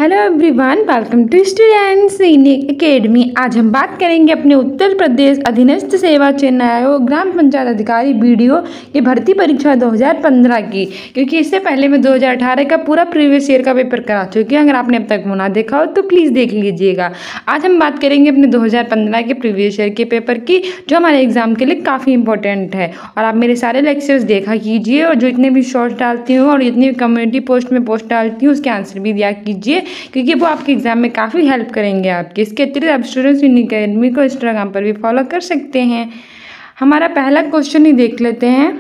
Hello everyone, welcome to students in academy. आज हम बात करेंगे अपने उत्तर प्रदेश अधीनस्थ सेवा चयन आयोग ग्राम पंचायत अधिकारी बीडीओ की भर्ती परीक्षा 2015 की, क्योंकि इससे पहले मैं 2018 का पूरा प्रीवियस ईयर का पेपर करा चुकी हूँ। अगर आपने अब तक वो ना देखा हो तो प्लीज़ देख लीजिएगा। आज हम बात करेंगे अपने 2015 के प्रीवियस ईयर के पेपर की, जो हमारे एग्जाम के लिए काफ़ी इंपॉर्टेंट है। और आप मेरे सारे लेक्चर्स देखा कीजिए, और जो इतने भी शॉर्ट्स डालती हूँ और जितनी भी कम्युनिटी पोस्ट में पोस्ट डालती हूँ उसके आंसर भी दिया कीजिए, क्योंकि वो आपके एग्जाम में काफ़ी हेल्प करेंगे आपके। इसके अतिरिक्त आप स्टूडेंट्स इन एकेडमी को इंस्टाग्राम पर भी फॉलो कर सकते हैं। हमारा पहला क्वेश्चन ही देख लेते हैं।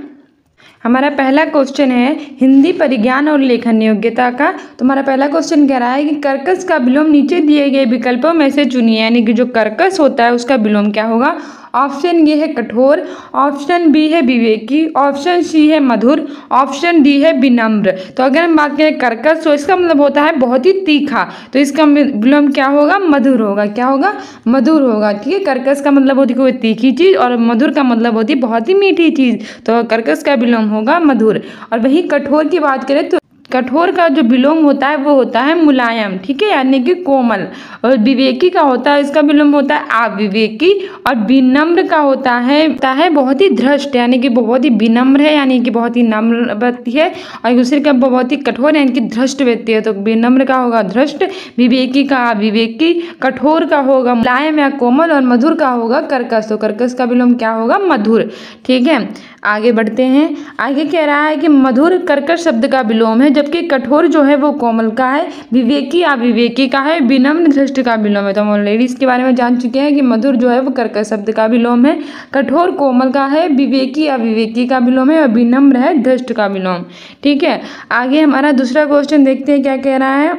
हमारा पहला क्वेश्चन है हिंदी परिज्ञान और लेखन योग्यता का। तो हमारा पहला क्वेश्चन कह रहा है कि कर्कश का विलोम नीचे दिए गए विकल्पों में से चुनिए, यानी कि जो कर्कश होता है उसका विलोम क्या होगा। ऑप्शन ए है कठोर, ऑप्शन बी है विवेकी, ऑप्शन सी है मधुर, ऑप्शन डी है विनम्र। तो अगर हम बात करें कर्कश, तो इसका मतलब होता है बहुत ही तीखा, तो इसका विलोम क्या होगा, मधुर होगा। क्या होगा, मधुर होगा। ठीक है, कर्कश का मतलब होती है कोई तीखी चीज़, और मधुर का मतलब होती है बहुत ही मीठी चीज़, तो कर्कश का विलोम होगा मधुर। और वही कठोर की बात करें तो कठोर का जो विलोम होता है वो होता है मुलायम, ठीक है, यानी कि कोमल। और विवेकी का होता है, इसका विलोम होता है अविवेकी। और विनम्र का होता है बहुत ही धृष्ट, यानी कि बहुत ही विनम्र है, यानी कि बहुत ही नम्र व्यक्ति है। और दूसरे का बहुत ही कठोर, यानी कि धृष्ट व्यक्ति है। तो विनम्र का होगा धृष्ट, विवेकी का अविवेकी, कठोर का होगा मुलायम या कोमल, और मधुर का होगा कर्कश। तो कर्कश का विलोम क्या होगा, मधुर। ठीक है, आगे बढ़ते हैं। आगे कह रहा है कि मधुर कर्कश शब्द का विलोम है, जबकि कठोर जो है वो कोमल का है, विवेकी अविवेकी का है, विनम्र धृष्ट का विलोम है। तो हम ऑलरेडी इसके बारे में जान चुके हैं कि मधुर जो है वो कर्कश शब्द का विलोम है, कठोर कोमल का है, विवेकी अविवेकी का विलोम है, और विनम्र है धृष्ट का विलोम। ठीक है, आगे हमारा दूसरा क्वेश्चन देखते हैं क्या कह रहा है।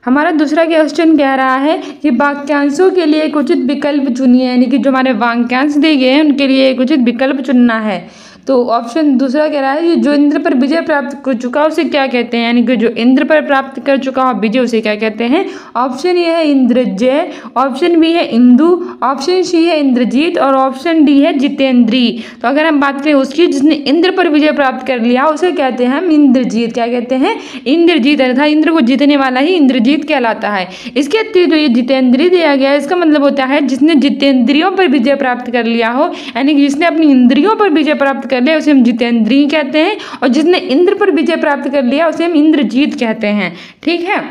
हमारा दूसरा क्वेश्चन कह रहा है कि वाक्यांशों के लिए एक उचित विकल्प चुनिए, यानी कि जो हमारे वाक्यांश दिए गए हैं उनके लिए एक उचित विकल्प चुनना है। तो ऑप्शन दूसरा कह रहा है कि जो इंद्र पर विजय प्राप्त कर चुका उसे क्या कहते हैं, यानी कि जो इंद्र पर प्राप्त कर चुका हो विजय उसे क्या कहते हैं। ऑप्शन ए है इंद्रजय, ऑप्शन बी है इंदु, ऑप्शन सी है इंद्रजीत, और ऑप्शन डी है जितेंद्री। तो अगर हम बात करें उसकी जिसने इंद्र पर विजय प्राप्त कर लिया उसे कहते हैं हम इंद्रजीत। क्या कहते हैं, इंद्रजीत, अर्थात इंद्र को जीतने वाला ही इंद्रजीत कहलाता है। इसके अतिरिक्त जो ये जितेंद्री दिया गया है, इसका मतलब होता है जिसने जितेंद्रियों पर विजय प्राप्त कर लिया हो, यानी कि जिसने अपनी इंद्रियों पर विजय प्राप्त कर लिया उसे हम जितेंद्री कहते हैं, और जिसने इंद्र पर विजय प्राप्त कर लिया उसे हम इंद्रजीत कहते हैं। ठीक है,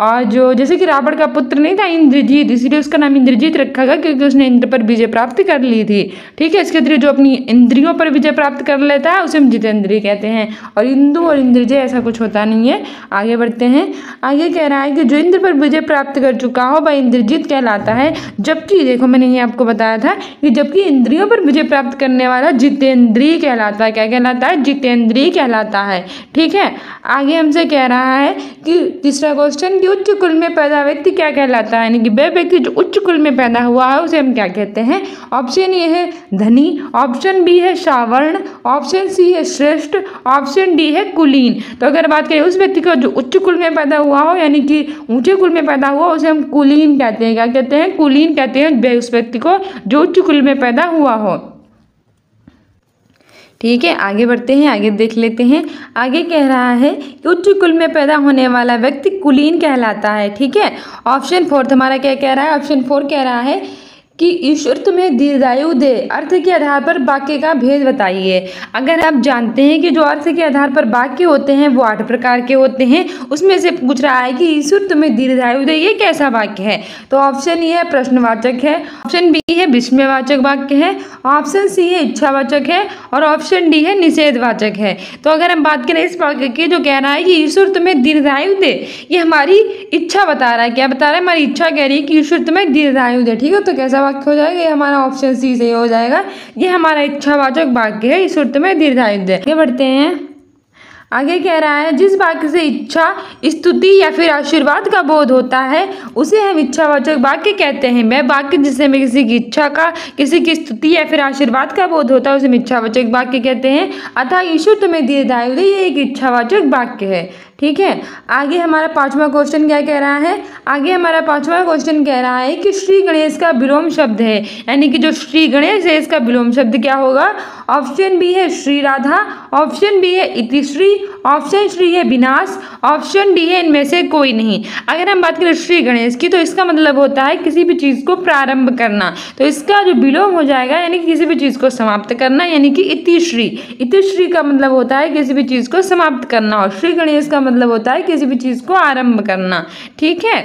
और जो जैसे कि रावण का पुत्र नहीं था इंद्रजीत, इसीलिए उसका नाम इंद्रजीत रखा गया, क्योंकि उसने इंद्र पर विजय प्राप्त कर ली थी। ठीक है, इसके अतिरिक्त जो अपनी इंद्रियों पर विजय प्राप्त कर लेता है उसे हम जितेंद्री कहते हैं, और इंदु और इंद्रजय ऐसा कुछ होता नहीं है। आगे बढ़ते हैं। आगे कह रहा है कि जो इंद्र पर विजय प्राप्त कर चुका हो वह इंद्रजीत कहलाता है, जबकि देखो मैंने ये आपको बताया था कि जबकि इंद्रियों पर विजय प्राप्त करने वाला जितेंद्री कहलाता है। क्या कहलाता है, जितेंद्री कहलाता है। ठीक है, आगे हमसे कह रहा है कि तीसरा क्वेश्चन, उच्च कुल में पैदा व्यक्ति क्या कहलाता है, यानी कि वह व्यक्ति जो उच्च कुल में पैदा हुआ है उसे हम क्या कहते हैं। ऑप्शन ए है धनी, ऑप्शन बी है सावर्ण, ऑप्शन सी है श्रेष्ठ, ऑप्शन डी है कुलीन। तो अगर बात करें उस व्यक्ति को जो उच्च कुल में पैदा हुआ हो, यानी कि ऊंचे कुल में पैदा हुआ, उसे हम कुलीन कहते हैं। क्या कहते हैं, कुलीन कहते हैं उस व्यक्ति को जो उच्च कुल में पैदा हुआ हो। ठीक है, आगे बढ़ते हैं, आगे देख लेते हैं। आगे कह रहा है कि उच्च कुल में पैदा होने वाला व्यक्ति कुलीन कहलाता है। ठीक है, ऑप्शन 4 हमारा क्या कह रहा है, ऑप्शन 4 कह रहा है कि ईश्वर तुम्हें दीर्घायु दे, अर्थ के आधार पर वाक्य का भेद बताइए। अगर आप जानते हैं कि जो अर्थ के आधार पर वाक्य होते हैं वो 8 प्रकार के होते हैं, उसमें से पूछ रहा है कि ईश्वर तुम्हें दीर्घायु दे, ये कैसा वाक्य है। तो ऑप्शन ए है प्रश्नवाचक है, ऑप्शन बी है विस्मयवाचक वाक्य है, ऑप्शन सी है इच्छावाचक है, और ऑप्शन डी है निषेधवाचक है। तो अगर हम बात करें इस वाक्य की, जो कह रहा है कि ईश्वर तुम्हें दीर्घायु दे, ये हमारी इच्छा बता रहा है। क्या बता रहा है, हमारी इच्छा कह रही है कि ईश्वर तुम्हें दीर्घायु दे। ठीक है, तो कैसा वाक्य हो जाएगा, ये हमारा ऑप्शन सी से हो जाएगा, ये हमारा इच्छावाचक वाक्य है, ईश्वर तुम्हें दीर्घायु दे। आगे बढ़ते हैं। आगे कह रहा है जिस वाक्य से इच्छा, स्तुति या फिर आशीर्वाद का बोध होता है उसे हम इच्छावाचक वाक्य कहते हैं। वह वाक्य जिसमें किसी की इच्छा का, किसी की स्तुति या फिर आशीर्वाद का बोध होता है उसे हम इच्छावाचक वाक्य कहते हैं। अतः ईश्वर तुम्हें दीर्घायु दे, ये एक इच्छावाचक वाक्य है। ठीक है, आगे हमारा 5वां क्वेश्चन क्या कह रहा है। आगे हमारा 5वां क्वेश्चन कह रहा है कि श्री गणेश का विलोम शब्द है, यानी कि जो श्री गणेश है इसका विलोम शब्द क्या होगा। ऑप्शन बी है श्री राधा, ऑप्शन बी है इतिश्री, ऑप्शन सी है विनाश, ऑप्शन डी है इनमें से कोई नहीं। अगर हम बात करें श्री गणेश की तो इसका मतलब होता है किसी भी चीज़ को प्रारंभ करना, तो इसका जो विलोम हो जाएगा यानी कि किसी भी चीज़ को समाप्त करना, यानी कि इतिश्री। इतिश्री का मतलब होता है किसी भी चीज़ को समाप्त करना और श्री गणेश का मतलब होता है किसी भी चीज़ को आरंभ करना। ठीक है,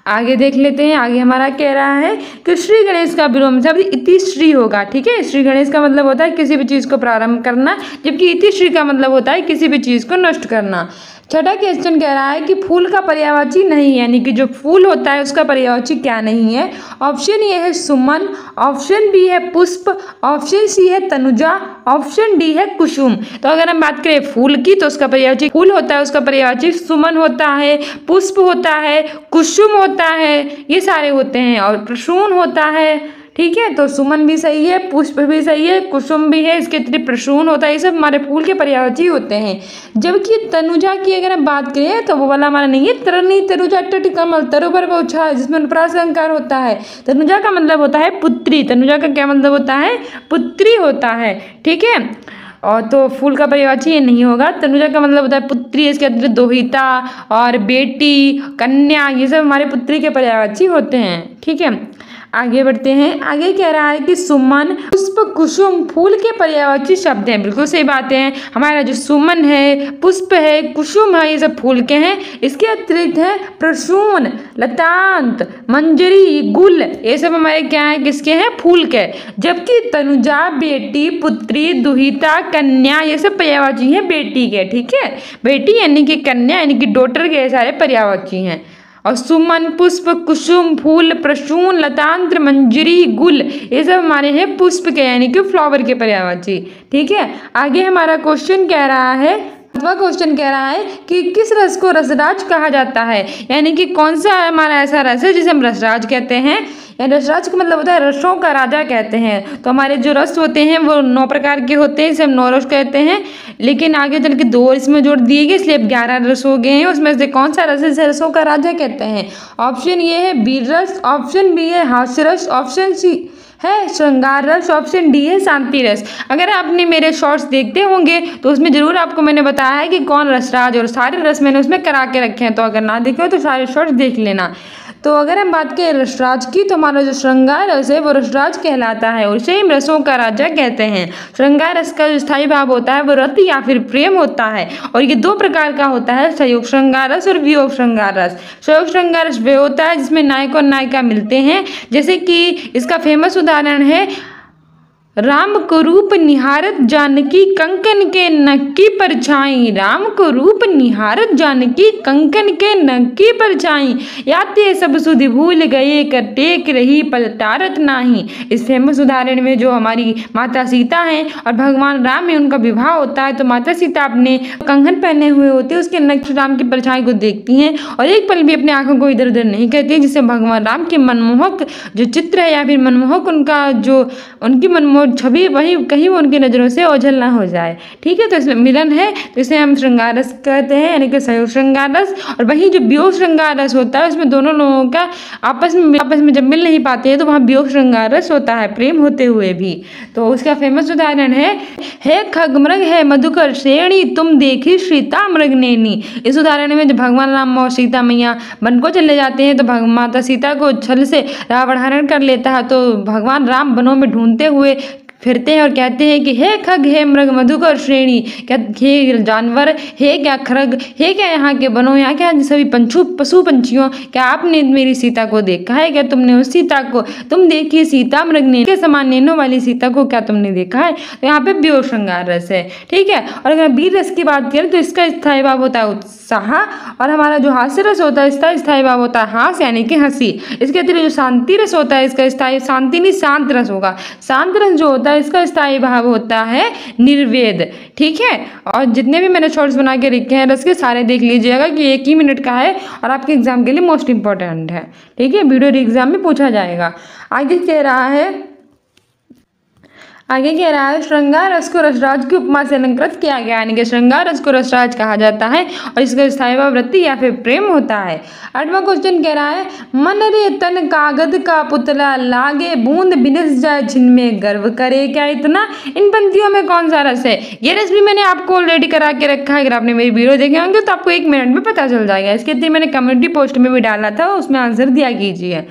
आगे देख लेते हैं। आगे हमारा कह रहा है कि श्री गणेश का विलोम शब्द इतिश्री होगा। ठीक है, श्री गणेश का मतलब होता है किसी भी चीज़ को प्रारंभ करना, जबकि इतिश्री का मतलब होता है किसी भी चीज़ को नष्ट करना। छठा क्वेश्चन कह रहा है कि फूल का पर्यायवाची नहीं, यानी कि जो फूल होता है उसका पर्यायवाची क्या नहीं है। ऑप्शन ए है सुमन, ऑप्शन बी है पुष्प, ऑप्शन सी है तनुजा, ऑप्शन डी है कुसुम। तो अगर हम बात करें फूल की तो उसका पर्यायवाची फूल होता है, उसका पर्यायवाची सुमन होता है, पुष्प होता है, कुसुम होता है, ये सारे होते हैं, और प्रसून होता है। ठीक है, तो सुमन भी सही है, पुष्प भी सही है, कुसुम भी है, इसके अतिरिक्त प्रसून होता है, ये सब हमारे फूल के पर्यायवाची होते हैं। जबकि तनुजा की अगर हम बात करें तो वो वाला हमारा नहीं है। तरनी तनुजा टट कमल तरु पर पहुँचा, जिसमें अनुप्रास अलंकार होता है। तनुजा का मतलब होता है पुत्री, तनुजा का क्या मतलब होता है, पुत्री होता है। ठीक है, और तो फूल का पर्यायवाची ये नहीं होगा। तनुजा का मतलब होता है पुत्री, इसके अतिरिक्त दोहिता और बेटी, कन्या, ये सब हमारे पुत्री के पर्यायवाची होते हैं। ठीक है, आगे बढ़ते हैं। आगे कह रहा है कि सुमन, पुष्प, कुसुम फूल के पर्यायवाची शब्द हैं। बिल्कुल सही बात है, हमारा जो सुमन है, पुष्प है, कुसुम है, ये सब फूल के हैं। इसके अतिरिक्त है प्रसून, लतांत, मंजरी, गुल, ये सब हमारे क्या है, किसके हैं, फूल के। जबकि तनुजा, बेटी, पुत्री, दुहिता, कन्या, ये सब पर्यायवाची हैं बेटी के। ठीक है, बेटी यानी कि कन्या यानी कि डॉटर के सारे पर्यायवाची हैं। और सुमन, पुष्प, कुसुम, फूल, प्रसून, लतांत्र, मंजरी, गुल, ये सब हमारे हैं पुष्प के यानी कि फ्लावर के पर्यायवाची। ठीक है, आगे हमारा क्वेश्चन कह रहा है, क्वेश्चन कह रहा है कि किस रस को रसराज कहा जाता है, यानी कि कौन सा हमारा ऐसा रस है जिसे हम रसराज कहते हैं। रसराज का मतलब होता है रसों का राजा कहते हैं। तो हमारे जो रस होते हैं वो 9 प्रकार के होते हैं, इसे हम 9 रस कहते हैं। लेकिन आगे चल के 2 इसमें जोड़ दिए गए, इसलिए 11 रस हो गए हैं। उसमें से कौन सा रस है रसों का राजा कहते हैं। ऑप्शन ए है वीर रस, ऑप्शन बी है हास्य रस, ऑप्शन सी है श्रृंगार रस, ऑप्शन डी है शांति रस। अगर आपने मेरे शॉर्ट्स देखते होंगे तो उसमें ज़रूर आपको मैंने बताया है कि कौन रसराज, और सारे रस मैंने उसमें करा के रखे हैं। तो अगर ना देखे हो तो सारे शॉर्ट्स देख लेना। तो अगर हम बात करें रसराज की तो हमारा जो श्रृंगार रस है वो रसराज कहलाता है, और उसे हम रसों का राजा कहते हैं। श्रृंगार रस का जो स्थायी भाव होता है वो रति या फिर प्रेम होता है, और ये 2 प्रकार का होता है, संयोग श्रृंगार रस और वियोग श्रृंगार रस। संयोग श्रृंगार रस वे होता है जिसमें नायक और नायिका मिलते हैं, जैसे कि इसका फेमस उदाहरण है राम को रूप निहारत जानकी कंकन के नक्की परछाई, राम को रूप निहारत जानकी कंकन के नक्की परछाई, याते सब सुधि भूल गए कर टेक रही पलटारत नाही। इस फेमस उदाहरण में जो हमारी माता सीता हैं और भगवान राम है, उनका विवाह होता है। तो माता सीता अपने कंगन पहने हुए होते हैं, उसके नक्श राम की परछाई को देखती हैं और एक पल भी अपने आंखों को इधर उधर नहीं करती, जिससे भगवान राम के मनमोहक जो चित्र है या फिर मनमोहक उनका जो उनकी मनमोहक छवि वही कहीं वो उनकी नज़रों से ओझल ना हो जाए। ठीक है, तो इसमें मिलन है तो इसे हम श्रृंगार रस कहते हैं, यानी कि संयोग श्रृंगार रस। और वहीं जो वियोग श्रृंगार रस होता है उसमें दोनों लोगों का आपस में जब मिल नहीं पाते हैं तो वहाँ वियोग श्रृंगार रस होता है, प्रेम होते हुए भी। तो उसका फेमस उदाहरण है खगमृग है मधुकर श्रेणी तुम देखी सीता मृग नैनी। इस उदाहरण में जब भगवान राम और सीता मैया वन को चले जाते हैं तो माता सीता को छल से रावण हरण कर लेता है। तो भगवान राम वनों में ढूंढते हुए फिरते हैं और कहते हैं कि हे खग, हे मृग मधुकर श्रेणी, क्या हे जानवर, हे क्या खरग, हे क्या यहाँ के बनो, यहाँ क्या सभी पशु पंछियों, क्या आपने मेरी सीता को देखा है? क्या तुमने उस सीता को तुम देखिए सीता मृग ने के समान नैनों वाली सीता को क्या तुमने देखा है? तो यहाँ पे वियोग श्रृंगार रस है। ठीक है, और अगर वीर रस की बात करें तो इसका स्थायी भाव होता है उत्साह, और हमारा जो हास्य रस होता है इसका स्थायी भाव होता है हास यानी कि हंसी। इसके अतिरिक्त जो शांति रस होता है इसका स्थायी शांति नहीं शांत रस होगा। शांत रस जो होता है इसका स्थायी भाव होता है निर्वेद। ठीक है, और जितने भी मैंने शॉर्ट्स बना के रखे हैं रस के सारे देख लीजिएगा कि 1 ही मिनट का है और आपके एग्जाम के लिए मोस्ट इंपॉर्टेंट है। ठीक है, वीडियो एग्जाम में पूछा जाएगा। आगे कह रहा है आगे कह रहा है श्रृंगार रस को रसराज की उपमा से अलंकृत किया गया, यानी कि श्रृंगार रस को रसराज कहा जाता है और इसका स्थायी भाव वृत्ति या फिर प्रेम होता है। 8वां क्वेश्चन कह रहा है मन रे तन कागद का पुतला लागे बूंद बिनस जाए जिनमें गर्व करे क्या इतना। इन पंक्तियों में कौन सा रस है? ये रस भी मैंने आपको ऑलरेडी करा के रखा है, अगर आपने मेरी वीडियो देखे होंगे तो आपको 1 मिनट में पता चल जाएगा। इसके लिए मैंने कम्युनिटी पोस्ट में भी डाला था, उसमें आंसर दिया कीजिए।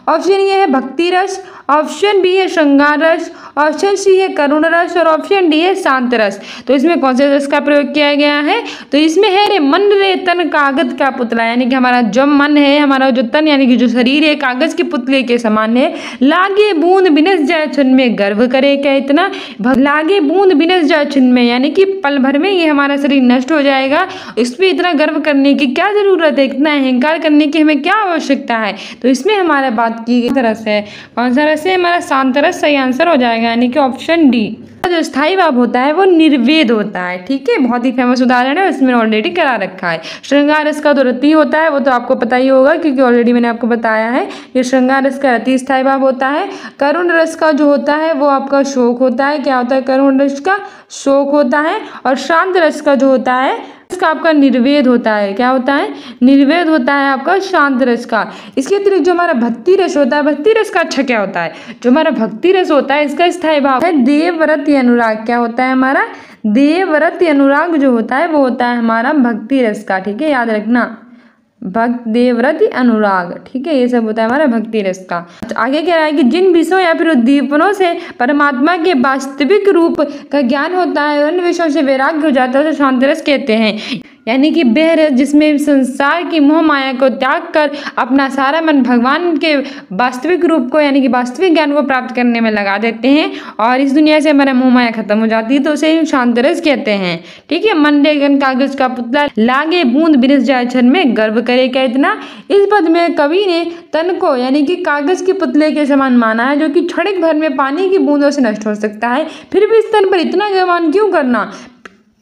ऑप्शन ए है भक्ति रस, ऑप्शन बी है श्रृंगार रस, ऑप्शन सी है करुण रस और ऑप्शन डी है शांत रस। तो इसमें कौन से रस का प्रयोग किया गया है? तो इसमें है रे मन रे तन कागज का पुतला, यानी कि हमारा जो मन है, हमारा जो तन यानी कि जो शरीर है कागज के पुतले के समान है। लागे बूंद बिनस जाए क्षण में गर्व करे क्या इतना। लागे बूंद बिनस जाए क्षण में, यानी कि पल भर में ये हमारा शरीर नष्ट हो जाएगा, इस पर इतना गर्व करने की क्या जरूरत है, इतना अहंकार करने की हमें क्या आवश्यकता है। तो इसमें हमारा बात की गई रस है, कौन सा रस है? हमारा शांत रस सही आंसर हो जाएगा, यानी कि ऑप्शन डी। जो स्थायी भाव होता है वो निर्वेद होता है, ठीक है, बहुत ही फेमस उदाहरण है, इसमें ऑलरेडी करा रखा है। श्रृंगार रस का तो रति होता है, वो तो आपको पता ही होगा क्योंकि ऑलरेडी मैंने आपको बताया है कि श्रृंगार रस का रति स्थायी भाव होता है। करुण रस का जो होता है वो आपका शोक होता है, क्या होता है? करुण रस का शोक होता है। और शांत रस का जो होता है इसका आपका निर्वेद होता है, क्या होता है? निर्वेद होता है आपका शांत रस का। इसके अतिरिक्त जो हमारा भक्ति रस होता है, भक्ति रस का अच्छा क्या होता है? जो हमारा भक्ति रस होता है इसका स्थायी भाव है देवव्रत अनुराग, क्या होता है हमारा? देवव्रत अनुराग जो होता है वो होता है हमारा भक्ति रस का, ठीक है, याद रखना, भक्त देवव्रत अनुराग, ठीक है, ये सब होता है हमारा भक्ति रस का। आगे कह रहा है कि जिन विषयों या फिर उद्दीपनों से परमात्मा के वास्तविक रूप का ज्ञान होता है और उन विषयों से वैराग्य हो जाता है उसे शांत रस कहते हैं, यानी कि वह रस जिसमें संसार की मोह माया को त्याग कर अपना सारा मन भगवान के वास्तविक रूप को यानी कि वास्तविक ज्ञान को प्राप्त करने में लगा देते हैं और इस दुनिया से हमारा मोह माया खत्म हो जाती है, तो उसे शांत रस कहते हैं, ठीक है। मन लेगन कागज का पुतला लागे बूंद बिनस जाए क्षण में गर्व करे क्या इतना। इस पद में कवि ने तन को यानी कि कागज के पुतले के समान माना है जो कि क्षणिक भर में पानी की बूंदों से नष्ट हो सकता है, फिर भी इस तन पर इतना गुमान क्यों करना।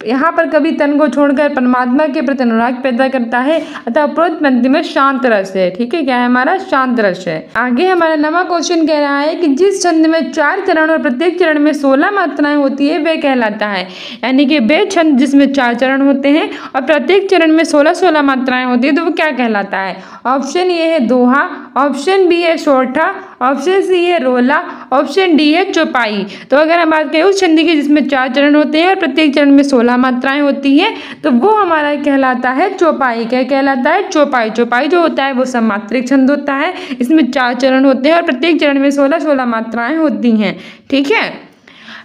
यहाँ पर कवि तन को छोड़कर परमात्मा के प्रति अनुराग पैदा करता है, अतः उपरोक्त पंक्ति में शांत रस है, ठीक है, क्या है हमारा? शांत रस है। आगे हमारा नवा क्वेश्चन कह रहा है कि जिस छंद में 4 चरण और प्रत्येक चरण में 16 मात्राएं होती है वह कहलाता है, यानी कि वे छंद जिसमें 4 चरण होते हैं और प्रत्येक चरण में 16-16 मात्राएं होती है तो वो क्या कहलाता है? ऑप्शन ए है दोहा, ऑप्शन बी है सोरठा, ऑप्शन सी है रोला, ऑप्शन डी है चौपाई। तो अगर हम बात करें उस छंद की जिसमें 4 चरण होते हैं और प्रत्येक चरण में 16 मात्राएं होती हैं तो वो हमारा कहलाता है चौपाई। क्या कहलाता है? चौपाई। चौपाई जो होता है वो सम्मात्रिक छंद होता है, इसमें 4 चरण होते हैं और प्रत्येक चरण में 16-16 मात्राएं होती हैं, ठीक है।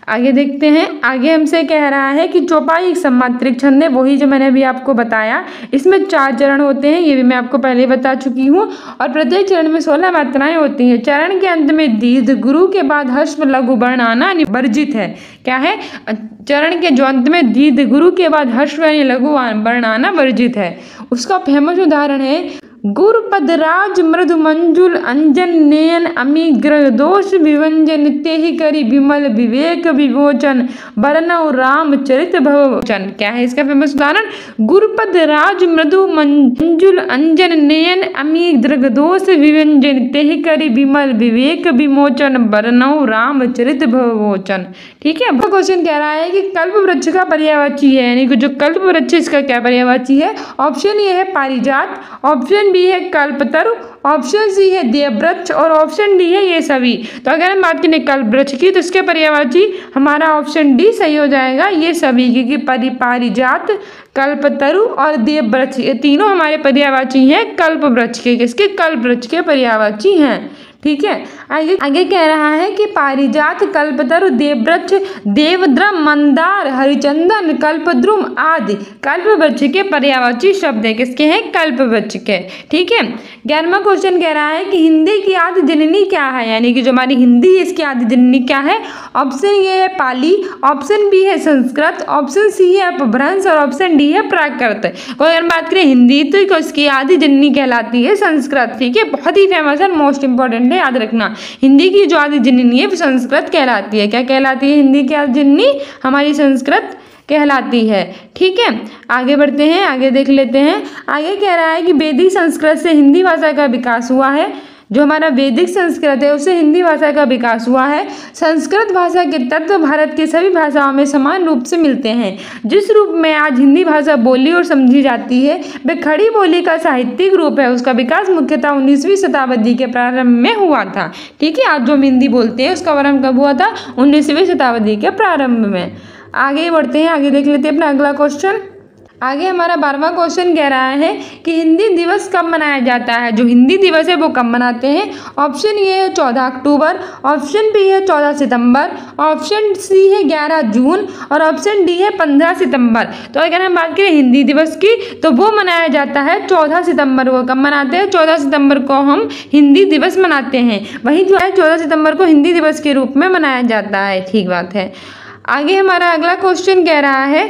आगे देखते हैं, आगे हमसे कह रहा है कि चौपाई एक सम्मात्रिक छंद है, वही जो मैंने अभी आपको बताया, इसमें 4 चरण होते हैं, ये भी मैं आपको पहले बता चुकी हूँ और प्रत्येक चरण में 16 मात्राएं होती हैं। चरण के अंत में दीर्घ गुरु के बाद हर्ष लघु वर्ण आना वर्जित है। क्या है? चरण के जो अंत में दीर्घ गुरु के बाद हर्ष लघु वर्ण आना वर्जित है। उसका फेमस उदाहरण है गुरुपद राज मृदु मंजुल अंजन नयन अमी ग्रह दोष विवंजन तेहि करी विमल विवेक विमोचन बरनौ राम चरित भवचन। क्या है इसका फेमस उदाहरण? गुरुपद राज मृदु मंजुल अंजन नयन अमी ग्रह दोष विवंजन तेहि करी विमल विवेक विमोचन बरनौ राम चरित भवचन, ठीक है। क्वेश्चन कह रहा है कि कल्प वृक्ष का पर्यायवाची है, यानी कि जो कल्प वृक्ष इसका क्या पर्यायवाची है? ऑप्शन ए है पारिजात, ऑप्शन बी है कल्पतरु, ऑप्शन सी है देववृक्ष और ऑप्शन डी है ये सभी। तो अगर हम बात करें कल्प वृक्ष की तो इसके पर्यायवाची हमारा ऑप्शन डी सही हो जाएगा, ये सभी, क्योंकि पारिजात, कल्पतरु और देववृक्ष ये तीनों हमारे पर्यायवाची हैं कल्प वृक्ष के, किसके? कल्प वृक्ष के पर्यायवाची हैं, ठीक है। आगे कह रहा है कि पारिजात, कल्पतरु, देववृक्ष, देवद्रम, मंदार, हरिचंदन, कल्पद्रुम आदि कल्प वृक्ष के पर्यायवाची शब्द है, किसके हैं? कल्प वृक्ष के, ठीक है। 11वां क्वेश्चन कह रहा है कि हिंदी की आदि जननी क्या है, यानी कि जो हमारी हिंदी है इसकी आदि जननी क्या है? ऑप्शन ए है पाली, ऑप्शन बी है संस्कृत, ऑप्शन सी है अपभ्रंश और ऑप्शन डी है प्राकृत। अगर बात करें हिंदी तो इसकी आदि जननी कहलाती है संस्कृत, ठीक है, बहुत ही फेमस है, मोस्ट इंपॉर्टेंट है, याद रखना। हिंदी की जो आदि जननी है वो संस्कृत कहलाती है। क्या कहलाती है? हिंदी की आदि जननी हमारी संस्कृत कहलाती है, ठीक है। आगे बढ़ते हैं, आगे देख लेते हैं। आगे कह रहा है कि वैदिक संस्कृत से हिंदी भाषा का विकास हुआ है, जो हमारा वैदिक संस्कृत है उससे हिंदी भाषा का विकास हुआ है। संस्कृत भाषा के तत्व भारत के सभी भाषाओं में समान रूप से मिलते हैं। जिस रूप में आज हिंदी भाषा बोली और समझी जाती है वह खड़ी बोली का साहित्यिक रूप है। उसका विकास मुख्यतः 19वीं शताब्दी के प्रारंभ में हुआ था। ठीक है, आज जो हम हिंदी बोलते हैं उसका प्रारंभ कब हुआ था? 19वीं शताब्दी के प्रारंभ में। आगे बढ़ते हैं, आगे देख लेते हैं अपना अगला क्वेश्चन। आगे हमारा 12वां क्वेश्चन कह रहा है कि हिंदी दिवस कब मनाया जाता है। जो हिंदी दिवस है वो कब मनाते हैं? ऑप्शन ए है 14 अक्टूबर, ऑप्शन बी है 14 सितंबर, ऑप्शन सी है 11 जून और ऑप्शन डी है 15 सितंबर। तो अगर हम बात करें हिंदी दिवस की तो वो मनाया जाता है 14 सितंबर को। कब मनाते हैं? 14 सितंबर को हम हिंदी दिवस मनाते हैं। वही जो है 14 सितंबर को हिंदी दिवस के रूप में मनाया जाता है। ठीक बात है। आगे हमारा अगला क्वेश्चन कह रहा है,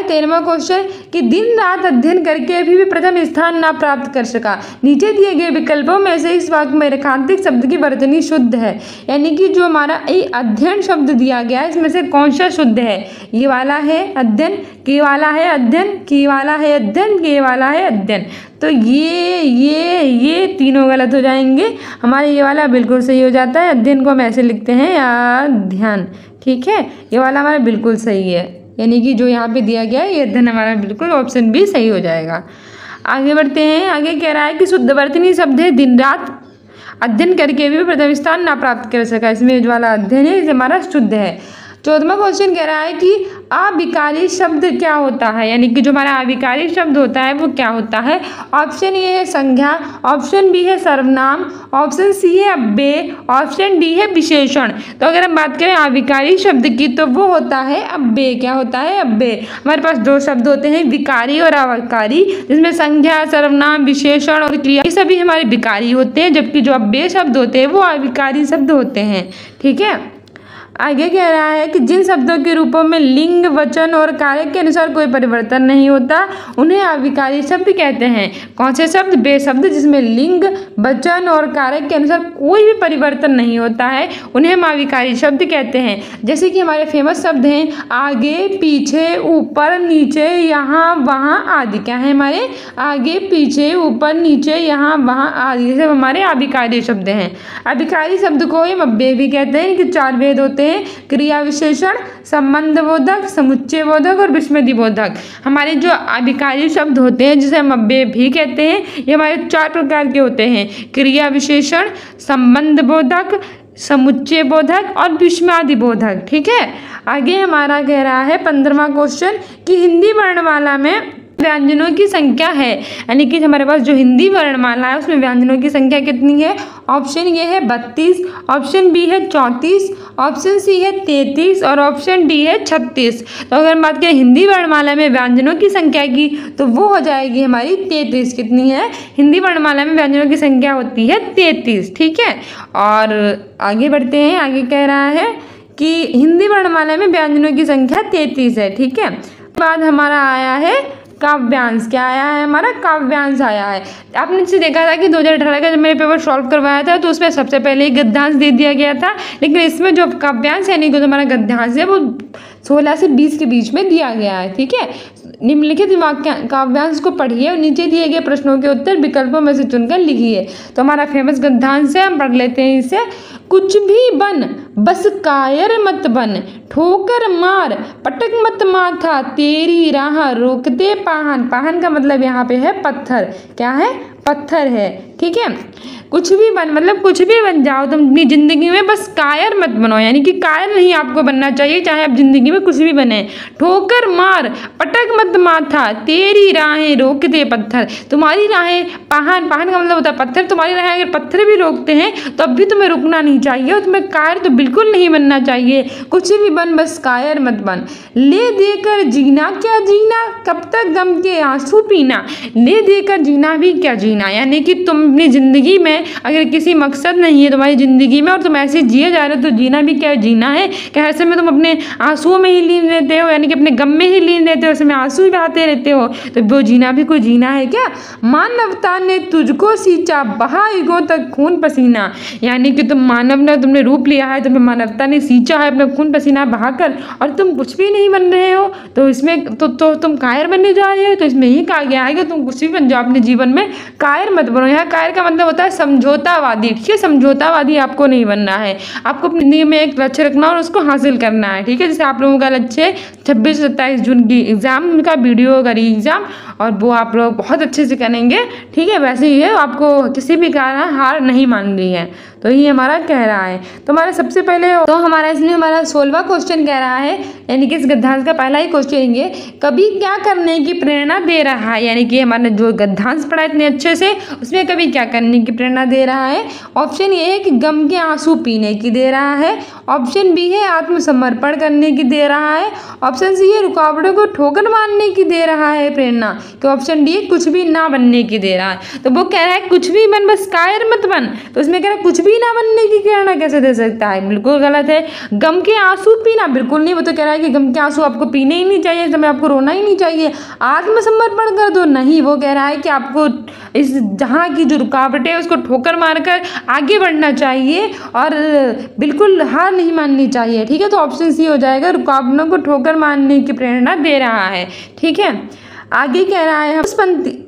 13वां क्वेश्चन कि दिन रात अध्ययन करके भी प्रथम स्थान ना प्राप्त कर सका। नीचे दिए गए विकल्पों में से इस वाक्य में रेखांकित शब्द की वर्तनी शुद्ध है। यानी कि जो हमारा अध्ययन शब्द दिया गया है इसमें से कौन सा शुद्ध है? ये वाला है अध्ययन, के वाला है अध्ययन, के वाला है अध्ययन, के वाला है अध्ययन। तो ये तीनों गलत हो जाएंगे। हमारे ये वाला बिल्कुल सही हो जाता है। अध्ययन को हम ऐसे लिखते हैं अध्ययन। ठीक है, ये वाला हमारा बिल्कुल सही है। यानी कि जो यहाँ पे दिया गया है ये अध्ययन हमारा बिल्कुल ऑप्शन बी सही हो जाएगा। आगे बढ़ते हैं। आगे कह रहा है कि शुद्धवर्तनी शब्द है दिन रात अध्ययन करके भी प्रथम स्थान ना प्राप्त कर सका। इसमें जो वाला अध्ययन है ये हमारा शुद्ध है। 14वां क्वेश्चन कह रहा है कि अविकारी शब्द क्या होता है। यानी कि जो हमारा अविकारी शब्द होता है वो क्या होता है? ऑप्शन ए है संज्ञा, ऑप्शन बी है सर्वनाम, ऑप्शन सी है अव्यय, ऑप्शन डी है विशेषण। तो अगर हम बात करें अविकारी शब्द की तो वो होता है अव्यय। क्या होता है? अव्यय। हमारे पास दो शब्द होते हैं विकारी और अविकारी, जिसमें संज्ञा, सर्वनाम, विशेषण और क्रिया ये सभी हमारे विकारी होते हैं, जबकि जो अव्यय शब्द होते हैं वो अविकारी शब्द होते हैं। ठीक है। आगे कह रहा है कि जिन शब्दों के रूपों में लिंग, वचन और कारक के अनुसार कोई परिवर्तन नहीं होता उन्हें अविकारी शब्द कहते हैं। कौन से शब्द? वे शब्द जिसमें लिंग, वचन और कारक के अनुसार कोई भी परिवर्तन नहीं होता है उन्हें हम अविकारी शब्द कहते हैं। जैसे कि हमारे फेमस शब्द हैं आगे, पीछे, ऊपर, नीचे, यहाँ, वहाँ आदि। क्या है हमारे? आगे, पीछे, ऊपर, नीचे, यहाँ, वहाँ आदि सब हमारे अविकारी शब्द हैं। अविकारी शब्द को हम अव्यय भी कहते हैं कि 4 भेद होते हैं क्रिया विशेषण, संबंध बोधक, समुच्चय बोधक और विस्मृति बोधक। हमारे जो अविकारी शब्द होते हैं जिसे हम अव्यय भी कहते हैं ये हमारे 4 प्रकार के होते हैं क्रिया विशेषण, संबंध बोधक, समुच्चय बोधक और विस्मृति बोधक। ठीक है। आगे हमारा कह रहा है 15वां क्वेश्चन कि हिंदी वर्णमाला में व्यंजनों की संख्या है। यानी कि हमारे पास जो हिंदी वर्णमाला है उसमें व्यंजनों की संख्या कितनी है? ऑप्शन ए है 32, ऑप्शन बी है 34, ऑप्शन सी है 33 और ऑप्शन डी है 36। तो अगर हम बात करें हिंदी वर्णमाला में व्यंजनों की संख्या की तो वो हो जाएगी हमारी 33। कितनी है? हिंदी वर्णमाला में व्यंजनों की संख्या होती है 33। ठीक है। और आगे बढ़ते हैं। आगे कह रहा है कि हिंदी वर्णमाला में व्यंजनों की संख्या 33 है। ठीक है। बाद हमारा आया है काव्यांश। क्या आया है? हमारा काव्यांश आया है। आपने इसे देखा था कि 2018 का जब मैंने पेपर सॉल्व करवाया था तो उसमें सबसे पहले ही गद्यांश दे दिया गया था, लेकिन इसमें जो काव्यांश यानी कि जो हमारा गद्यांश है वो 16 से 20 के बीच में दिया गया है। ठीक है। निम्नलिखित काव्यांश को पढ़िए और नीचे दिए गए प्रश्नों के उत्तर विकल्पों में से चुनकर लिखिए। तो हमारा फेमस गद्यांश है, हम पढ़ लेते हैं इसे। कुछ भी बन बस कायर मत बन, ठोकर मार पटक मत माथा, तेरी राह रोकते पाहन। पाहन का मतलब यहाँ पे है पत्थर। क्या है? पत्थर है। ठीक है। कुछ भी बन मतलब कुछ भी बन जाओ तुम अपनी ज़िंदगी में, बस कायर मत बनो। यानी कि कायर नहीं आपको बनना चाहिए, चाहे आप ज़िंदगी में कुछ भी बने। ठोकर मार पटक मत माथा, तेरी राहें रोकते पत्थर। तुम्हारी राहें पाहन, पाहन का मतलब होता है पत्थर। तुम्हारी राहें अगर पत्थर भी रोकते हैं तो अब भी तुम्हें रुकना नहीं चाहिए और तुम्हें कायर तो बिल्कुल नहीं बनना चाहिए। कुछ भी बन बस कायर मत बन। ले देकर जीना क्या जीना, कब तक गम के आंसू पीना। ले देकर जीना भी क्या जीना, यानी कि तुम अपनी ज़िंदगी में अगर किसी मकसद नहीं है तुम्हारी ज़िंदगी में और तुम ऐसे जिए जा रहे हो तो जीना भी क्या जीना है। क्या ऐसे में तुम अपने आंसुओं में ही लीन रहते हो, यानी कि अपने गम में ही लीन रहते हो, ऐसे में आंसू ही बहाते रहते हो, तो वो जीना भी कोई जीना है क्या। मानवता ने तुझको सींचा बहा युगों तक खून पसीना। यानी कि तुम मानव ने तुमने रूप लिया है, तुम्हें मानवता ने सींचा है अपना खून पसीना बहाकर और तुम कुछ भी नहीं बन रहे हो, तो इसमें तो तुम कायर बनने जा रहे हो। तो इसमें ही कहा गया है कि तुम कुछ भी बन जाओ अपने जीवन में, कायर मत बनो। यहाँ कायर का मतलब होता है समझौतावादी, ठीक है। समझौतावादी आपको नहीं बनना है, आपको अपनी जिंदगी में एक लक्ष्य रखना और उसको हासिल करना है, ठीक है। जैसे आप लोगों का लक्ष्य 26 से 27 जून की एग्जाम का वीडियो का एग्जाम, और वो आप लोग बहुत अच्छे से करेंगे, ठीक है। वैसे ही है, आपको किसी भी कारण हार नहीं माननी है, तो ये हमारा कह रहा है। तो हमारा सबसे पहले तो हमारा इसलिए हमारा 16वां क्वेश्चन कह रहा है, यानी कि इस गद्यांश का पहला ही क्वेश्चन ये, कवि क्या करने की प्रेरणा दे रहा है। यानी कि हमारे जो गद्यांश पढ़ा इतने अच्छे से, उसमें कवि क्या करने की प्रेरणा दे रहा है। ऑप्शन ए है कि गम के आंसू पीने की दे रहा है। ऑप्शन बी है आत्मसमर्पण करने की दे रहा है। ऑप्शन सी है रुकावटों को ठोकर मारने की दे रहा है प्रेरणा। तो ऑप्शन डी कुछ भी ना बनने की दे रहा है। तो वो कह रहा है कुछ भी बन, बस कायर मत बन। तो इसमें कह रहा है कुछ भी ना बनने की प्रेरणा कैसे दे सकता है, बिल्कुल गलत है। गम के आंसू पीना, बिल्कुल नहीं। वो तो कह रहा है कि गम के आंसू आपको पीने ही नहीं चाहिए, इस समय आपको रोना ही नहीं चाहिए। आत्मसमर्पण कर दो, नहीं। वो कह रहा है कि आपको इस जहाँ की जो रुकावटें है उसको ठोकर मारकर आगे बढ़ना चाहिए और बिल्कुल हार नहीं माननी चाहिए, ठीक है। तो ऑप्शन सी हो जाएगा, रुकावटों को ठोकर मारने की प्रेरणा दे रहा है, ठीक है। आगे कह रहा है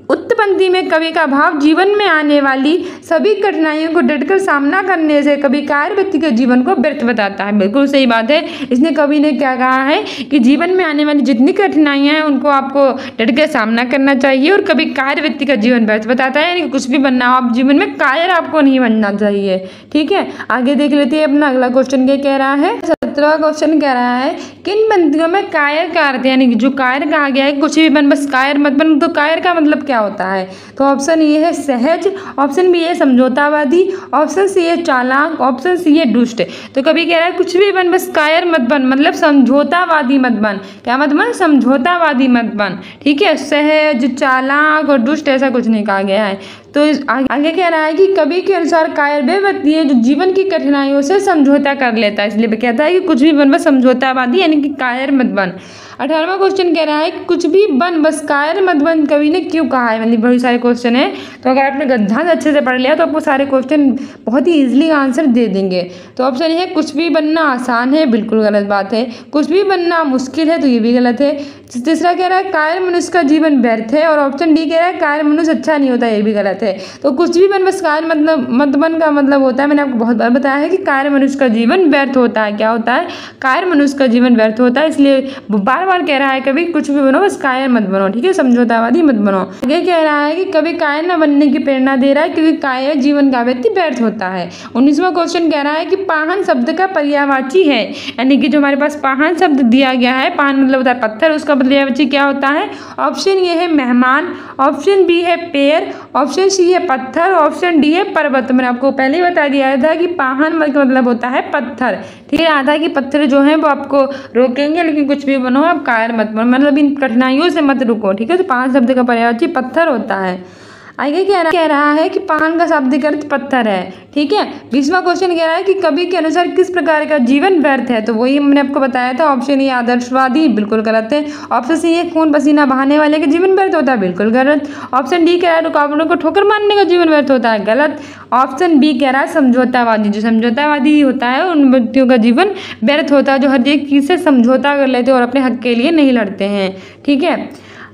उत्त पंक्ति में कवि का भाव जीवन में आने वाली सभी कठिनाइयों को डटकर सामना करने से कवि कायर व्यक्ति के जीवन को व्यर्थ बताता है। बिल्कुल सही बात है। इसने कवि ने क्या कहा है कि जीवन में आने वाली जितनी कठिनाइयां हैं उनको आपको डटकर सामना करना चाहिए, और कभी कायर व्यक्ति का जीवन व्यर्थ बताता है, यानी कि कुछ भी बनना हो आप जीवन में, कायर आपको नहीं बनना चाहिए, ठीक है। आगे देख लेते हैं अपना अगला क्वेश्चन क्या कह रहा है। 17वां क्वेश्चन कह रहा है, किन पंक्तियों में कायर का अर्थ है, यानी कि जो कायर कहा गया है कुछ भी बन, बस कायर मत बन, तो कायर का मतलब क्या होता है। तो ऑप्शन ए है सहज, ऑप्शन बी है समझौतावादी, ऑप्शन सी है चालाक, ऑप्शन सी है दुष्ट। तो कभी कह रहा है कुछ भी बन, बस कायर मत बन, मतलब समझौतावादी मत बन। क्या मत बन, समझौतावादी मत बन, ठीक है। सहज, चालाक और दुष्ट ऐसा कुछ नहीं कहा गया है। तो आगे कह रहा है कि कवि के अनुसार कायर वे व्यक्ति है जो जीवन की कठिनाइयों से समझौता कर लेता है, इसलिए कहता है कि कुछ भी बन, बस समझौतावादी, यानी कि कायर मत बन। 18वां क्वेश्चन कह रहा है कुछ भी बन बस कायर मत बन, कवि ने क्यों कहा है। मतलब बहुत सारे क्वेश्चन है, तो अगर आपने गद्यांश अच्छे से पढ़ लिया तो आपको सारे क्वेश्चन बहुत ही इजीली आंसर दे देंगे। तो ऑप्शन है कुछ भी बनना आसान है, बिल्कुल गलत बात है। कुछ भी बनना मुश्किल है, तो ये भी गलत है। तीसरा कह रहा है कायर मनुष्य का जीवन व्यर्थ है, और ऑप्शन डी कह रहा है कायर मनुष्य अच्छा नहीं होता, ये भी गलत है। तो कुछ भी बन बस कायर मत बन का मतलब होता है, मैंने आपको बहुत बार बताया है कि कायर मनुष्य का जीवन व्यर्थ होता है। क्या होता है, कायर मनुष्य का जीवन व्यर्थ होता है, इसलिए बार बार कह रहा है कभी कुछ भी बनो बस कायर मत बनो, ठीक है, समझौतावादी मत बनो। आगे कह रहा है कि कभी कायर न बनने की प्रेरणा दे रहा है, क्योंकि कायर जीवन का व्यक्ति व्यर्थ होता है। 19वां क्वेश्चन कह रहा है कि पाहन शब्द का पर्यायवाची है, यानी कि जो हमारे पास पाहन शब्द दिया गया है, पाहन मतलब होता है पत्थर, उसका पर्यायवाची क्या होता है। ऑप्शन ए है मेहमान, ऑप्शन बी है पेड़, ऑप्शन सी है पत्थर, ऑप्शन डी है पर्वत। मैंने आपको पहले ही बता दिया था कि पाहन मतलब होता है पत्थर, ठीक है। आता है कि पत्थर जो है वो आपको रोकेंगे, लेकिन कुछ भी बनो आप कायर मत बनो, मतलब इन कठिनाइयों से मत रुको, ठीक है। तो पाहन शब्द का पर्यायवाची पत्थर होता है। आगे कह रहा है कि पाहन का शाब्दिक अर्थ पत्थर है, ठीक है। 20वां क्वेश्चन कह रहा है कि कवि के अनुसार किस प्रकार का जीवन व्यर्थ है, तो वही मैंने आपको बताया था। ऑप्शन ए आदर्शवादी, बिल्कुल गलत है। ऑप्शन सी है खून पसीना बहाने वाले का जीवन व्यर्थ होता है, बिल्कुल गलत। ऑप्शन डी कह रहा है रुकावटों को ठोकर मारने का जीवन व्यर्थ होता है, गलत। ऑप्शन बी कह रहा है समझौतावादी, जो समझौतावादी होता है उन व्यक्तियों का जीवन व्यर्थ होता है जो हर एक चीज़ से समझौता कर लेते हैं और अपने हक के लिए नहीं लड़ते हैं, ठीक है।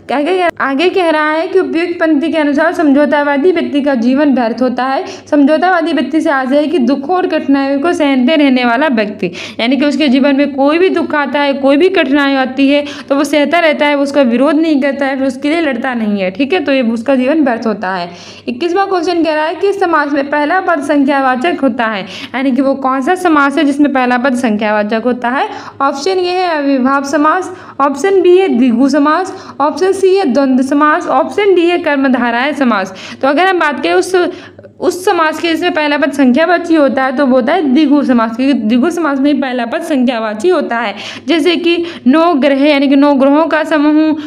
आगे कह रहा है कि उपयुक्त पंक्ति के अनुसार समझौतावादी व्यक्ति का जीवन व्यर्थ होता है। समझौतावादी व्यक्ति से आशय है कि दुखों और कठिनाइयों को सहते रहने वाला व्यक्ति, यानी कि उसके जीवन में कोई भी दुख आता है, कोई भी कठिनाई आती है तो वो सहता रहता है, वो उसका विरोध नहीं करता है, फिर उसके लिए लड़ता नहीं है, ठीक है। तो ये उसका जीवन व्यर्थ होता है। 21वां क्वेश्चन कह रहा है कि समास में पहला पद संख्यावाचक होता है, यानी कि वो कौन सा समास है जिसमें पहला पद संख्यावाचक होता है। ऑप्शन ए है अविभाव समास, ऑप्शन बी है द्विगु समास, ऑप्शन सी है द्वंद्व समास, ऑप्शन डी है कर्मधारय समास। तो अगर हम बात करें उस समास के जिसमें पहला पद संख्यावाची होता है तो वो होता है द्विगु समास, क्योंकि द्विगु समास में पहला पद संख्यावाची होता है। जैसे कि 9 ग्रह, यानी कि 9 ग्रहों का समूह,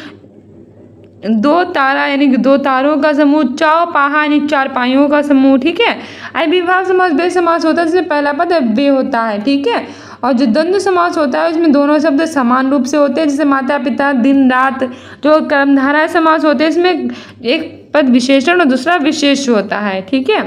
2 तारा यानी कि 2 तारों का समूह, चौपाहा यानी 4 पाइयों का समूह, ठीक है। अविभाव समास वे समास होता है जिसमें पहला पद वे होता है, ठीक है। और जो द्वंद्व समास होता है उसमें दोनों शब्द समान रूप से होते हैं, जैसे माता पिता दिन रात। जो कर्मधारय समास होते हैं इसमें एक पद विशेषण और दूसरा विशेष होता है, ठीक है।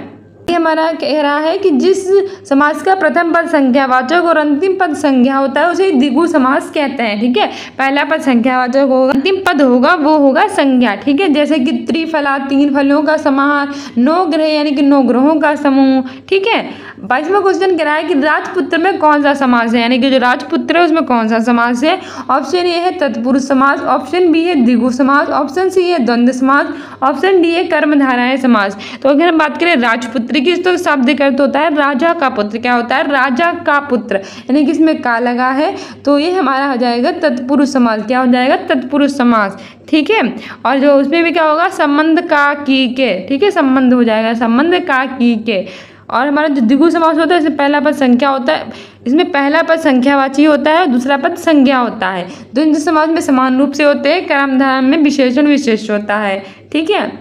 हमारा कह रहा है कि जिस समास का प्रथम पद संख्यावाचक और अंतिम पद संज्ञा होता है उसे द्विगु समास कहते हैं। ठीक है, पहला पद संख्यावाचक होगा, अंतिम पद होगा वो होगा संज्ञा। ठीक है, जैसे कि त्रिफला, 3 फलों का समाहार, 9 ग्रह यानी कि 9 ग्रहों का समूह। ठीक है, 22वां क्वेश्चन कह रहा है कि राजपुत्र में कौन सा समास है, यानी कि जो राजपुत्र है उसमें कौन सा समास है। ऑप्शन ए है तत्पुरुष समास, ऑप्शन बी है द्विगु समास, ऑप्शन सी है द्वंद्व समास, ऑप्शन डी है कर्मधारय समास। तो अगर हम बात करें राजपुत्र की तो शाब्दिक अर्थ होता है राजा का पुत्र। क्या होता है? राजा का पुत्र, यानी कि इसमें का लगा है तो ये हमारा हो जाएगा तत्पुरुष समास। क्या हो जाएगा? तत्पुरुष समास। ठीक है, और जो उसमें भी क्या होगा? संबंध का की के। ठीक है, संबंध हो जाएगा संबंध का की के। और हमारा जो द्विगु समास होता है इसमें पहला पद संख्या होता है, इसमें पहला पद संख्यावाची होता है और दूसरा पद संज्ञा होता है। द्वंद्व समास में समान रूप से होते हैं, कर्मधारय में विशेषण विशेष होता है। ठीक है,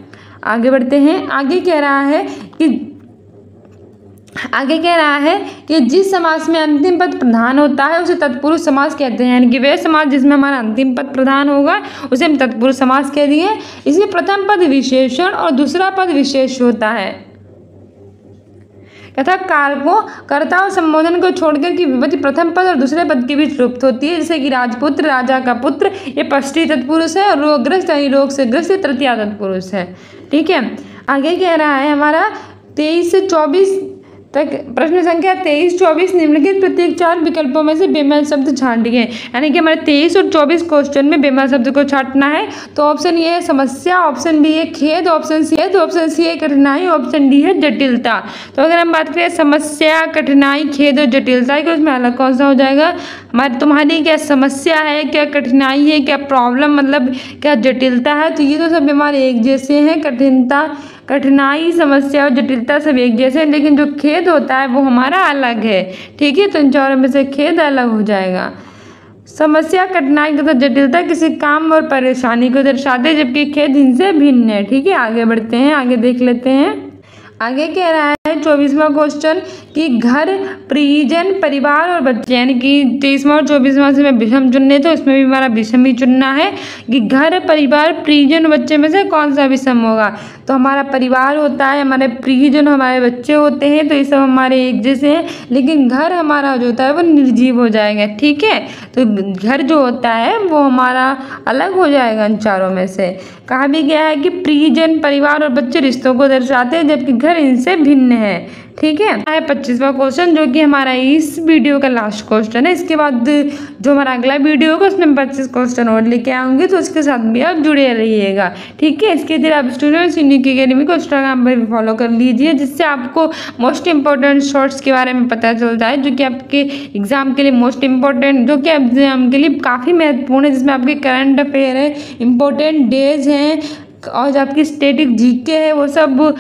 आगे बढ़ते हैं। आगे कह रहा है कि जिस समास में अंतिम पद प्रधान होता है उसे तत्पुरुष समास कहते हैं, यानी कि वह समास जिसमें हमारा अंतिम पद प्रधान होगा उसे हम तत्पुरुष समास कह दिए। इसमें प्रथम पद विशेषण और दूसरा पद विशेष होता है तथा कारकों कर्ता और संबोधन को छोड़कर की विभक्ति प्रथम पद और दूसरे पद के बीच लुप्त होती है, जैसे कि राजपुत्र, राजा का पुत्र, ये षष्ठी तत्पुरुष है और रोगग्रस्त यानी रोग से ग्रस्त तृतीया तत्पुरुष है। ठीक है, आगे कह रहा है हमारा 23 से 24 तक प्रश्न संख्या 23, 24 निम्नलिखित प्रत्येक 4 विकल्पों में से बेमेल शब्द छांटिए, यानी कि हमारे 23 और 24 क्वेश्चन में बेमेल शब्द को छांटना है। तो ऑप्शन ए है समस्या, ऑप्शन बी है खेद, ऑप्शन सी है कठिनाई, ऑप्शन डी है जटिलता। तो अगर हम बात करें समस्या, कठिनाई, खेद और जटिलता की, उसमें अलग कौन सा हो जाएगा? तुम्हारी क्या समस्या है, क्या कठिनाई है, क्या प्रॉब्लम मतलब क्या जटिलता है? तो ये तो सब हमारे एक जैसे हैं, कठिनाई, समस्या और जटिलता सब एक जैसे हैं, लेकिन जो खेद होता है वो हमारा अलग है। ठीक है, तो इन चारों में से खेद अलग हो जाएगा। समस्या, कठिनाई तथा जटिलता किसी काम और परेशानी को दर्शाते हैं, जबकि खेद इनसे भिन्न है। ठीक है, आगे बढ़ते हैं, आगे देख लेते हैं। आगे कह रहा है 24वां क्वेश्चन कि घर, परिजन, परिवार और बच्चे, यानी कि 23वां और 24वां से मैं विषम चुनने तो इसमें भी हमारा विषम ही चुनना है कि घर, परिवार, परिजन, बच्चे में से कौन सा विषम होगा। तो हमारा परिवार होता है, हमारे परिजन हमारे बच्चे होते हैं, तो ये सब हमारे एक जैसे हैं, लेकिन घर हमारा जो होता है वो निर्जीव हो जाएगा। ठीक है, तो घर जो होता है वो हमारा अलग हो जाएगा इन चारों में से। कहा भी गया है कि परिजन, परिवार और बच्चे रिश्तों को दर्शाते हैं, जबकि घर इनसे भिन्न है। ठीक है, 25वां क्वेश्चन जो कि हमारा इस वीडियो का लास्ट क्वेश्चन है। इसके बाद जो हमारा अगला वीडियो होगा उसमें 25 क्वेश्चन और लेके आऊँगी, तो उसके साथ भी आप जुड़े रहिएगा। ठीक है, इसके लिए आप स्टूडेंट्स यूनिक अकेडमी को इंस्टाग्राम पर भी फॉलो कर लीजिए, जिससे आपको मोस्ट इंपॉर्टेंट शॉर्ट्स के बारे में पता चलता है, जो कि आपके एग्जाम के लिए मोस्ट इंपॉर्टेंट, जो कि एग्जाम के लिए काफ़ी महत्वपूर्ण है, जिसमें आपके करंट अफेयर है, इंपॉर्टेंट डेज हैं और जो आपकी स्टैटिक जीके है वो सब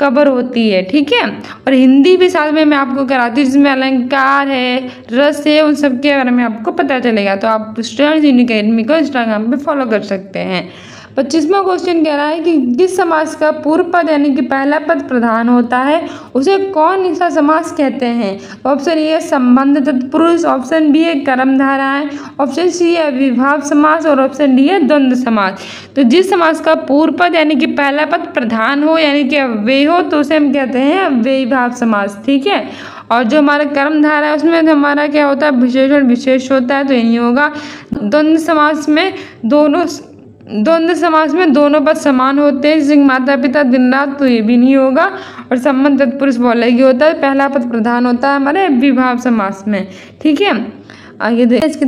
कवर होती है। ठीक है, और हिंदी भी साथ में मैं आपको कराती हूँ, जिसमें अलंकार है, रस है, उन सब के बारे में आपको पता चलेगा। तो आप स्टूडेंट्स यूनिक अकेडमी को इंस्टाग्राम पे फॉलो कर सकते हैं। 25वां क्वेश्चन कह रहा है कि जिस समास का पूर्व पद यानी कि पहला पद प्रधान होता है उसे कौन सा समास कहते हैं। ऑप्शन ए है संबंध तत्पुरुष, ऑप्शन बी है कर्मधारय, ऑप्शन सी है अविभाव समास और ऑप्शन डी है द्वंद्व समास। तो जिस समास का पूर्व पद यानी कि पहला पद प्रधान हो यानी कि अव्यय हो तो उसे हम कहते हैं अव्ययीभाव समास। ठीक है, और जो हमारा कर्मधारय है उसमें हमारा क्या होता है? विशेषण विशेष होता है, तो ये नहीं होगा। द्वंद्व समास में दोनों पद समान होते हैं, जैसे माता पिता दिन रात, तो ये भी नहीं होगा। और संबंध तत्पुरुष बहुलक ही होता है, पहला पद प्रधान होता है हमारे अव्ययीभाव समास में। ठीक है, आगे इसकी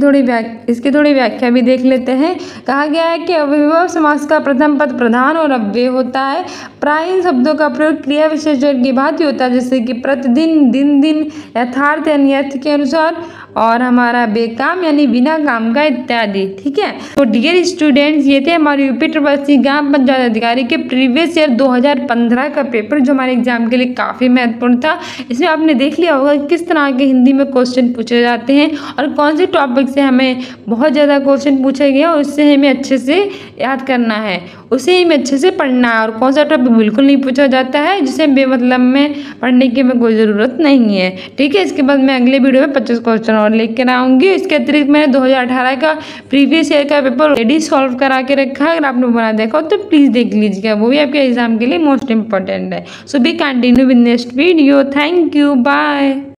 थोड़ी व्याख्या भी देख लेते हैं। कहा गया है कि अव्ययीभाव समास का प्रथम पद प्रधान और अव्यय होता है। प्राय इन शब्दों का प्रयोग क्रिया विशेषण की भांति होता है, जैसे कि प्रतिदिन, दिन दिन, यथार्थ यानी अर्थ के अनुसार, और हमारा बेकाम यानी बिना काम का इत्यादि। ठीक है, तो डियर स्टूडेंट्स, ये थे हमारे यूपी ट्रिपल ग्राम पंचायत अधिकारी के प्रीवियस ईयर 2015 का पेपर, जो हमारे एग्जाम के लिए काफ़ी महत्वपूर्ण था। इसमें आपने देख लिया होगा कि किस तरह के हिंदी में क्वेश्चन पूछे जाते हैं और कौन से टॉपिक से हमें बहुत ज़्यादा क्वेश्चन पूछे गए और उससे हमें अच्छे से याद करना है, उसे हमें अच्छे से पढ़ना है, और कौन सा टॉपिक बिल्कुल नहीं पूछा जाता है जिसे बेमतलब में पढ़ने की हमें कोई ज़रूरत नहीं है। ठीक है, इसके बाद मैं अगले वीडियो में 25 क्वेश्चन और लेकर आऊँगी। इसके अतिरिक्त मैंने 2018 का प्रीवियस ईयर का पेपर ऑलरेडी सॉल्व करा के रखा है। अगर आपने बना देखा हो तो प्लीज़ देख लीजिएगा, वो भी आपके एग्जाम के लिए मोस्ट इंपॉर्टेंट है। So be continue with next video. Thank you, bye.